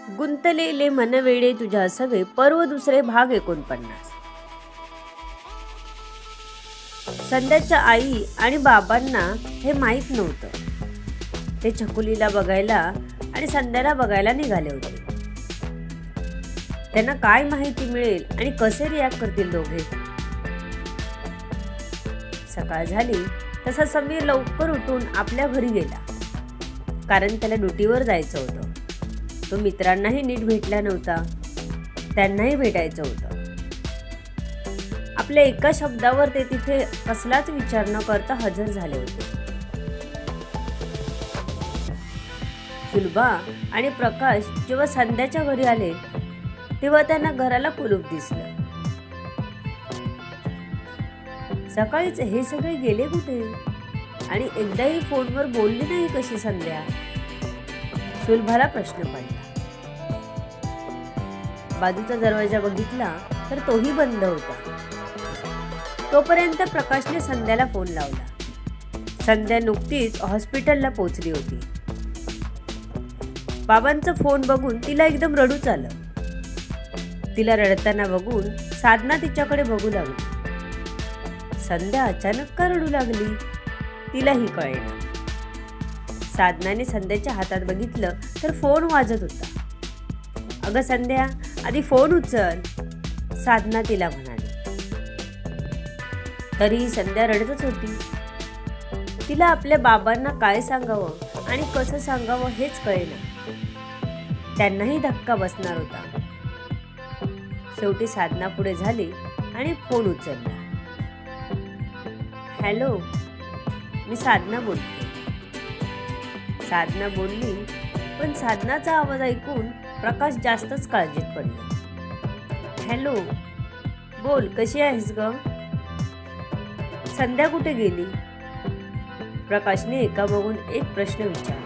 गुंतलेले मनवेडे तुझ्या सवे पर्व दुसरे भाग 49. संध्याच्या आई आणि बाबांना हे माहीत नव्हतं. ते छकुलीला बघायला आणि संध्याला बघायला निघाले होते. त्यांना काय माहिती मिळेल आणि कसे रिॲक्ट करतील दोघे. सकाळ झाली तसा समीर लवकर उठून आपल्या घरी गेला, कारण त्याला ड्युटीवर जायचं होतं. तो मित्रांनाही नीट भेटला नव्हता, त्यांनाही भेटायचं होतं. आपल्या एका शब्दावर ते तिथे कसलाच विचार न करता हजर झाले होते. सुलभा आणि प्रकाश जेव्हा संध्याच्या घरी आले तेव्हा त्यांना घराला कुलूप दिसलं. सकाळीच हे सगळे गेले कुठे आणि एकदाही फोनवर बोलली नाही कशी संध्या. सुलभाला प्रश्न पडला. बाजूचा दरवाजा बघितला तर तोही बंद होता. तोपर्यंत प्रकाशने संध्याला फोन लावला. संध्या नुकतीच हॉस्पिटलला पोहोचली होती. बाबांचा फोन बघून तिला एकदम रडूच आलं. तिला रडताना बघून साधना तिच्याकडे बघू लागली. संध्या अचानक का रडू लागली तिलाही कळेना. साधनाने संध्याच्या हातात बघितलं तर फोन वाजत होता. अगं संध्या, आधी फोन उचल, साधना तिला म्हणाली. तरीही संध्या रडतच होती. तिला आपल्या बाबांना काय सांगावं आणि कसं सांगावं हेच कळेना. त्यांनाही धक्का बसणार होता. शेवटी साधना पुढे झाली आणि फोन उचलला. हॅलो, मी साधना बोलते. साधना बोलली, पण साधनाचा आवाज ऐकून प्रकाश जास्तच काळजीत पडला. हॅलो, बोल, कशी आहेस ग? संध्या कुठे गेली? प्रकाशने एकामागून एक प्रश्न विचारला.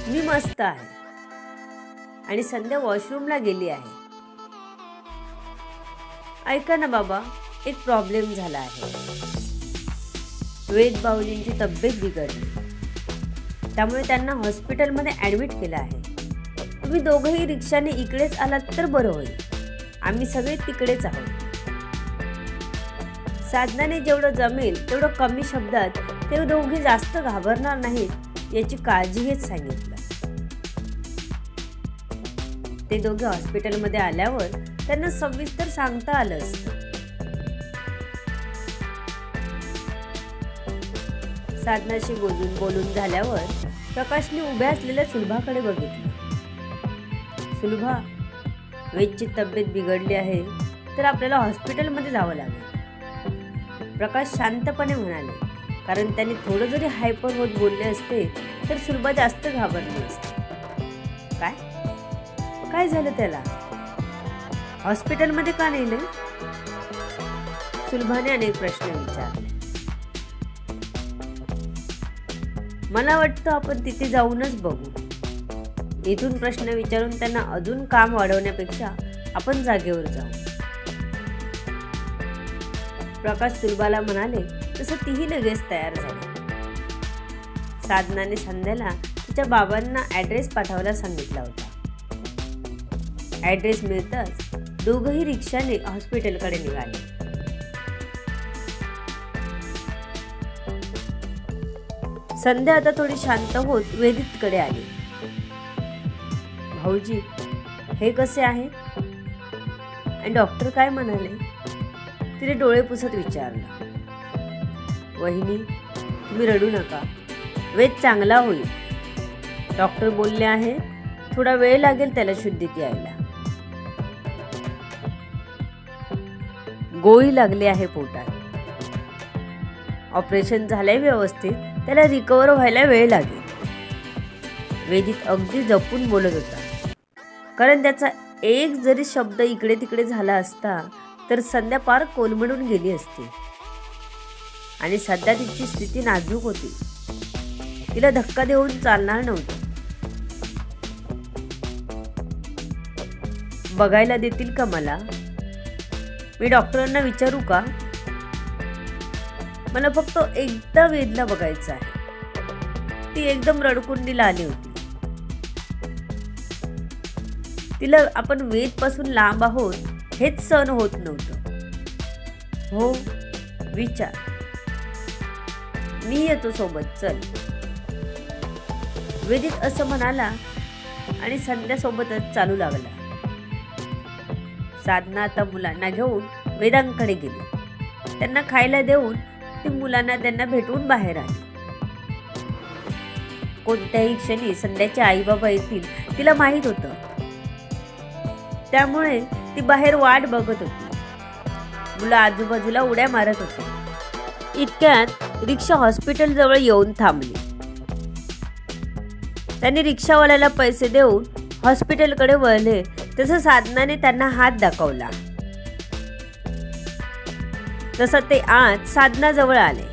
मी मस्त आहे आणि संध्या वॉशरूमला गेली आहे. ऐका ना बाबा, एक प्रॉब्लेम झाला आहे. वेद बाहुलींची तब्येत बिघडली, त्यामुळे त्यांना हॉस्पिटलमध्ये ॲडमिट केलं आहे. तुम्ही दोघंही रिक्षाने इकडेच आलात तर बरं होईल. आम्ही सगळे तिकडेच आहोत. साधनाने जेवढं जमेल तेवढं कमी शब्दात ते दोघे जास्त घाबरणार नाहीत याची काळजी घेत सांगितलं. ते दोघे हॉस्पिटलमध्ये आल्यावर त्यांना सविस्तर सांगता आलं असतं. साधनाशी बोलून झाल्यावर प्रकाशने उभ्या असलेल्या सुलभाकडे बघितलं. सुलभा, वेदची तब्येत बिघडली आहे तर आपल्याला हॉस्पिटलमध्ये जावं लागेल. प्रकाश शांतपणे म्हणाले, कारण त्यांनी थोडं जरी हायपर होत बोलले असते तर सुलभा जास्त घाबरली असते. काय झालं त्याला? हॉस्पिटलमध्ये का नेले? सुलभाने अनेक प्रश्न विचारले. मला वाटतं आपण तिथे जाऊनच बघू. इथून प्रश्न विचारून त्यांना अजून काम वाढवण्यापेक्षा आपण जागेवर जाऊ. प्रकाश सुलभाला म्हणाले तसं तीही लगेच तयार झाली. साधनाने संध्याला तिच्या बाबांना ॲड्रेस पाठवायला सांगितला होता. ॲड्रेस मिळताच दोघंही रिक्षाने हॉस्पिटलकडे निघाले. संध्या आता थोडी शांत होत वेदितकडे आली. भाऊजी, हे कसे आहे आणि डॉक्टर काय म्हणाले? तिने डोळे पुसत विचारलं. वहिनी, तुम्ही रडू नका. वेद चांगला होईल. डॉक्टर बोलले आहे थोडा वेळ लागेल त्याला शुद्धीत यायला. गोळी लागली आहे पोटात. ऑपरेशन झालंय व्यवस्थित, त्याला रिकवर व्हायला वेळ लागेल. वेदित अगदी जपून बोलत होता, कारण त्याचा एक जरी शब्द इकडे तिकडे झाला असता तर संध्या पार कोलमडून गेली असती. आणि सध्या तिची स्थिती नाजूक होती. तिला धक्का देऊन चालणार नव्हतं. बघायला देतील का मला? मी डॉक्टरांना विचारू का? मला फक्त एकदा वेदला बघायचं आहे. ती एकदम रडकुंडीला आली होती. तिला आपण वेदपासून लांब आहोत हेच सहन होत नव्हतं. हो, विचार. मी येतो सोबत, चल. वेदित असं म्हणाला आणि संध्या सोबतच चालू लागला. साधना आता मुलांना घेऊन वेदांकडे गेली. त्यांना खायला देऊन ती मुलांना त्यांना भेटून बाहेर आली. कोणत्याही क्षणी संध्याचे आई बाबा येतील तिला माहित होतं. त्यामुळे ती बाहेर वाट बघत होती. मुलं आजूबाजूला उड्या मारत होती. इतक्यात रिक्षा हॉस्पिटल जवळ येऊन थांबली. त्यांनी रिक्षावाल्याला पैसे देऊन हॉस्पिटलकडे वळले तसं साधनाने त्यांना हात दाखवला. तसं ते आज साधनाजवळ आले.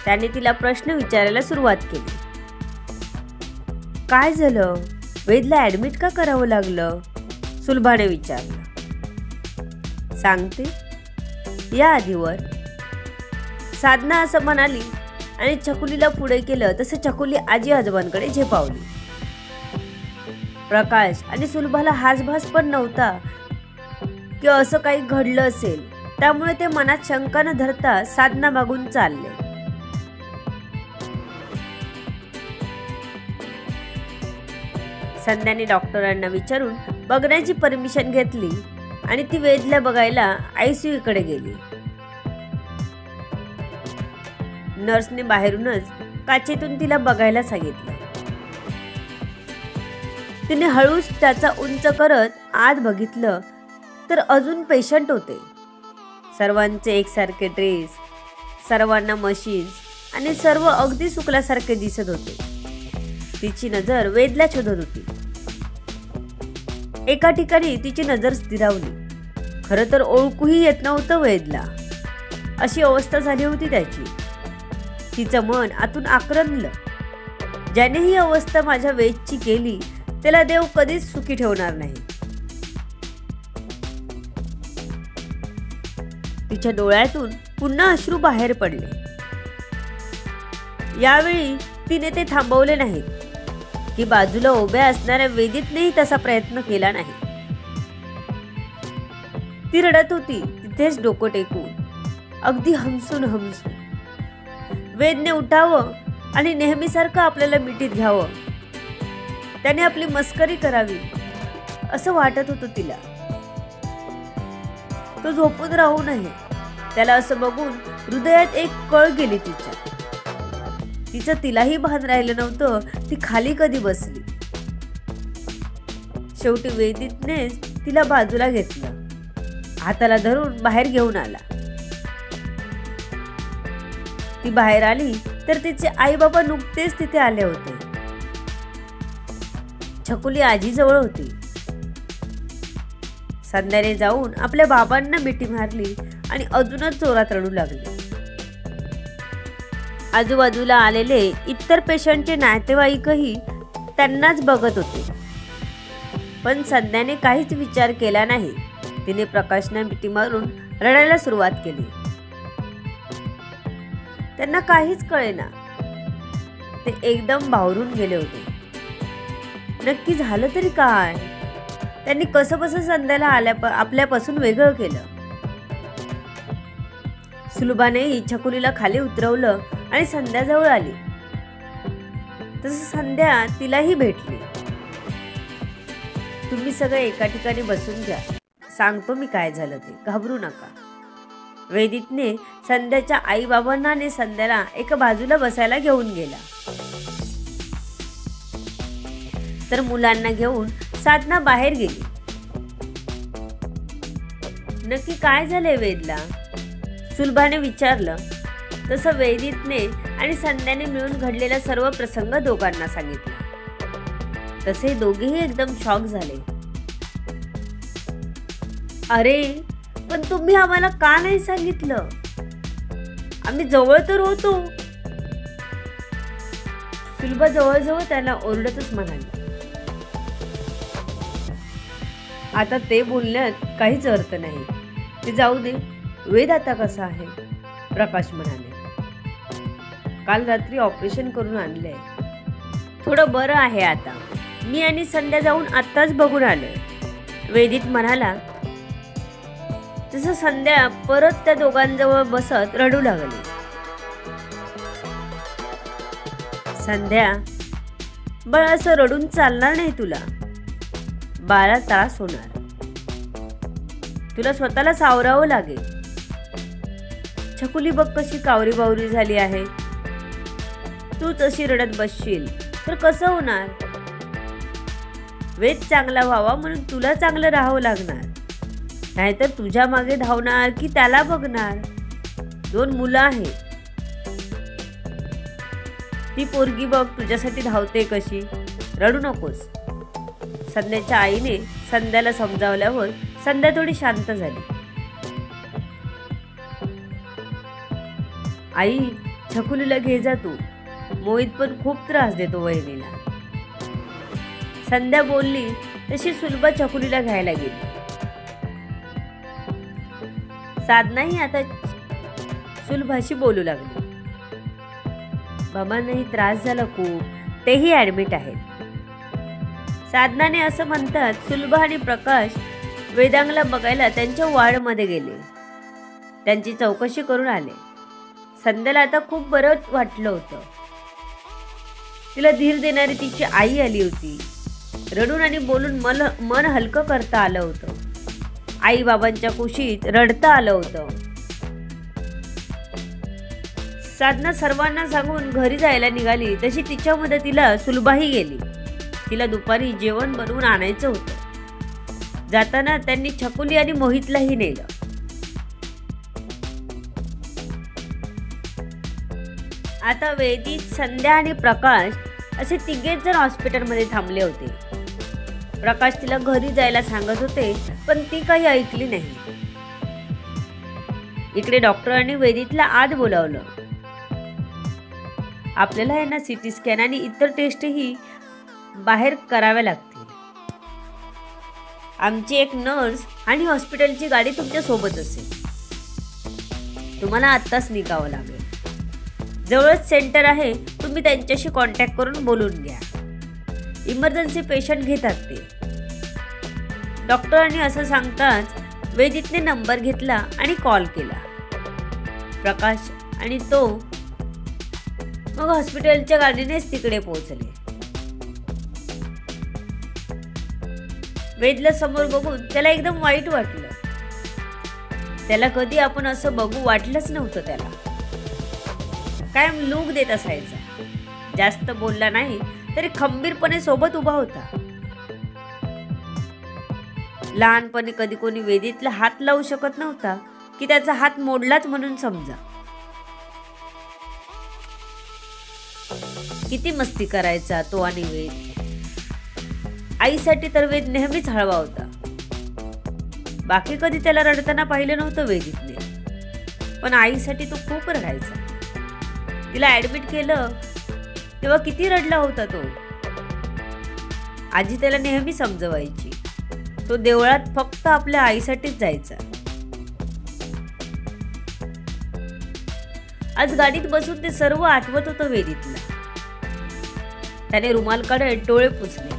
त्याने तिला प्रश्न विचारायला सुरुवात केली. काय झालं? वेदला ऍडमिट का करावं लागलं? सुलभाने विचारलं. सांगते, या आधीवर. साधना असं म्हणाली आणि छकुलीला पुढे केलं तसं छकुली आजी आजोबांकडे झेपावली. प्रकाश आणि सुलभाला हासभास पण नव्हता की असं काही घडलं असेल. त्यामुळे ते मनात शंका न धरता साधना मागून चालले. संध्याने डॉक्टरांना विचारून बघण्याची परमिशन घेतली आणि ती वेदला बघायला ICU कडे गेली. नर्सने बाहेरूनच काचेतून तिला बघायला सांगितलं. तिने हळूच त्याचा उंच करत आत बघितलं तर अजून पेशंट होते. सर्वांचे एकसारखे ड्रेस, सर्वांना मशीन्स आणि सर्व अगदी सुकल्यासारखे दिसत होते. तिची नजर वेदला शोधत होती. एका ठिकाणी तिची नजर स्थिरावली. खरं तर ओळखूही येत नव्हतं वेदला. अशी अवस्था झाली होती त्याची. तिचं मन आतून आक्रंदलं. ज्याने ही अवस्था माझ्या वेदची केली त्याला देव कधीच सुखी ठेवणार नाही. तिच्या डोळ्यातून पुन्हा अश्रू बाहेर पडले. यावेळी तिने ते थांबवले नाहीत की बाजूला उभ्या असणाऱ्या वेदितनेही तसा प्रयत्न केला नाही. ती रडत होती तिथेच डोकं टेकून, अगदी हमसून हमसून. वेदने उठावं आणि नेहमीसारखं आपल्याला मिठीत घ्यावं. त्याने आपली मस्करी करावी असं वाटत होतं तिला. तो झोपून राहू नये. त्याला असं बघून हृदयात एक कळ गेली तिच्या. तिचं तिलाही भान राहिलं नव्हतं ती खाली कधी बसली. शेवटी वेदितने तिला बाजूला घेतलं. हाताला धरून बाहेर घेऊन आला. ती बाहेर आली तर तिचे आई बाबा नुकतेच तिथे आले होते. छकुली आजीजवळ होती. संध्याने जाऊन आपल्या बाबांना मिठी मारली आणि अजूनच जोरात रडू लागली. आजूबाजूला आलेले इतर पेशंटचे नातेवाईकही त्यांनाच बघत होते. पण संध्याने काहीच विचार केला नाही. तिने प्रकाशना मिठी मारून रडायला सुरुवात केली. त्यांना काहीच कळेना. ते एकदम बावरून गेले होते. नक्की झालं तरी काय? त्यांनी कसं संध्याला आपल्यापासून वेगळं केलं. सुलभानेही छकुलीला खाली उतरवलं आणि संध्याजवळ आली. तसं संध्या तिलाही भेटली. तुम्ही सगळे एका ठिकाणी बसून घ्या, सांगतो मी काय झालं ते, घाबरू नका. वेदितने संध्याच्या आई बाबांना आणि संध्याला एका बाजूला बसायला घेऊन गेला. तर मुलांना घेऊन साधना बाहेर गेली. नक्की काय झालंय वेदला? सुलभाने विचारलं. तसं वेदितने आणि संध्याने मिळून घडलेला सर्व प्रसंग दोघांना सांगितला. तसे दोघेही एकदम शॉक झाले. अरे पण तुम्ही आम्हाला का नाही सांगितलं? आम्ही जवळ तर होतो. सुलभा जवळजवळ त्याला ओरडतच म्हणाली. आता ते बोलण्यात काहीच अर्थ नाही. ते जाऊ दे. वेद आता कसा आहे? प्रकाश म्हणाले. काल रात्री ऑपरेशन करून आणलंय. थोडं बरं आहे आता. मी आणि संध्या जाऊन आत्ताच बघून आलोय, वेदित म्हणाला. तसं संध्या परत त्या दोघांजवळ बसत रडू लागली. संध्या, बाळा असं रडून चालणार नाही तुला. बाळाला त्रास होणार. तुला स्वतःला सावरावं लागेल. छकुली बघ कशी कावरी बावरी झाली आहे. तूच अशी रडत बसशील तर कसं होणार. वेद चांगला व्हावा म्हणून तुला चांगलं राहावं लागणार. नाहीतर तुझ्या मागे धावणार की त्याला बघणार. 2 मुलं आहेत. ती पोरगी बघ तुझ्यासाठी धावते कशी. रडू नकोस. संध्याच्या आईने संध्याला समजावल्यावर संध्या थोडी शांत झाली. आई, छकुलीला घे जा तू. मोहित पण खूप त्रास देतो वहिनीला. संध्या बोलली तशी सुलभा छकुलीला घ्यायला गेली. साधनाही आता सुलभाशी बोलू लागली. बाबांनाही त्रास झाला खूप, तेही ऍडमिट आहेत. साधनाने असं म्हणतात सुलभा आणि प्रकाश वेदांगला बघायला त्यांच्या वार्डमध्ये गेले. त्यांची चौकशी करून आले. संध्याला आता खूप बरं वाटलं होतं. तिला धीर देणारी तिची आई आली होती. रडून आणि बोलून मन हलकं करता आलं होतं. आई बाबांच्या कुशीत रडता आलं होतं. साधना सर्वांना सांगून घरी जायला निघाली तशी तिच्या मदतीला सुलभाही गेली. तिला दुपारी जेवण बनवून आणायचं होतं. जाताना त्यांनी छकुली आणि मोहितलाही नेलं. आता वेदित, संध्या आणि प्रकाश असे 3 जण हॉस्पिटलमध्ये थांबले होते. प्रकाश तिला घरी जायला सांगत होते पण ती काही ऐकली नाही. इकडे डॉक्टरांनी वेदितला आत बोलावलं. आपल्याला आहे ना सिटी स्कॅन आणि इतर टेस्टही बाहेर कराव्या लागतील. आमची एक नर्स आणि हॉस्पिटलची गाडी तुमच्या सोबत असेल. तुम्हाला आत्ताच निघावं लागेल. जवळच सेंटर आहे. तुम्ही त्यांच्याशी कॉन्टॅक्ट करून बोलून घ्या. इमर्जन्सी पेशंट घेतात ते. डॉक्टरांनी असं सांगताच वेदितने नंबर घेतला आणि कॉल केला. प्रकाश आणि तो मग हॉस्पिटलच्या गाडीनेच तिकडे पोहोचले. वेदला समोर बघून त्याला एकदम वाईट वाटलं. त्याला कधी आपण असं बघू वाटलंच नव्हतं. त्याला कायम लूक देत असायचा. जास्त बोलला नाही तरी खंबीरपणे सोबत उभा होता. लहानपणी कधी कोणी वेदितला हात लावू शकत नव्हता की त्याचा हात मोडलाच म्हणून समजा. किती मस्ती करायचा तो आणि वेद. आईसाठी तर वेद नेहमीच हळवा होता. बाकी कधी त्याला रडताना पाहिलं नव्हतं वेदितने. पण आईसाठी तो खूप रडायचा. तिला ऍडमिट केलं तेव्हा किती रडला होता तो. आजी त्याला नेहमी समजवायची. तो देवळात फक्त आपल्या आईसाठीच जायचा. आज गाडीत बसून ते सर्व आठवत होतं वेदितला. त्याने रुमाल काढत डोळे पुसले.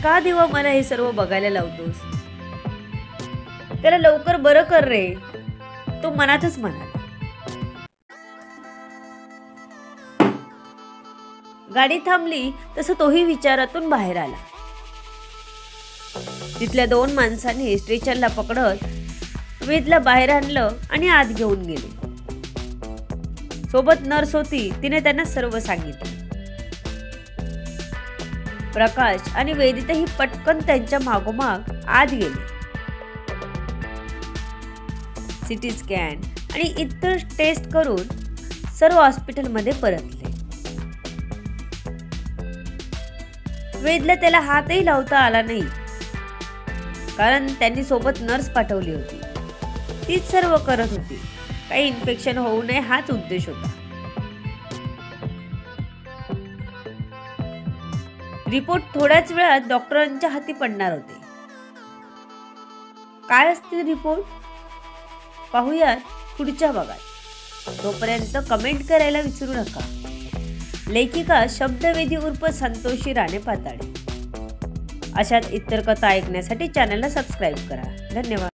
का देवा मला हे सर्व बघायला लावतोस. त्याला लवकर बरं कर रे, तो मनातच म्हणाला. गाडी थांबली तसं तोही विचारातून बाहेर आला. तिथल्या 2 माणसांनी स्ट्रेचरला पकडत वेदला बाहेर आणलं आणि आत घेऊन गेले. सोबत नर्स होती. तिने त्यांना सर्व सांगितलं. प्रकाश आणि वेदितही पटकन त्यांच्या मागोमाग आत गेले. सिटी स्कॅन आणि इतर टेस्ट करून सर्व हॉस्पिटलमध्ये परतले. वेदला त्याला हातही लावता आला नाही कारण त्यांनी सोबत नर्स पाठवली होती. तीच सर्व करत होती. काही इन्फेक्शन होऊ नये हाच उद्देश होता. रिपोर्ट थोड्याच वेळात डॉक्टरांच्या हाती पडणार होते. काय असतील रिपोर्ट पाहूयात पुढच्या भागात. तोपर्यंत कमेंट करायला विसरू नका. लेखिका शब्दवेदी उर्फ संतोषी राणे पाताडे. अशाच इतर कथा ऐकण्यासाठी चॅनलला सबस्क्राईब करा. धन्यवाद.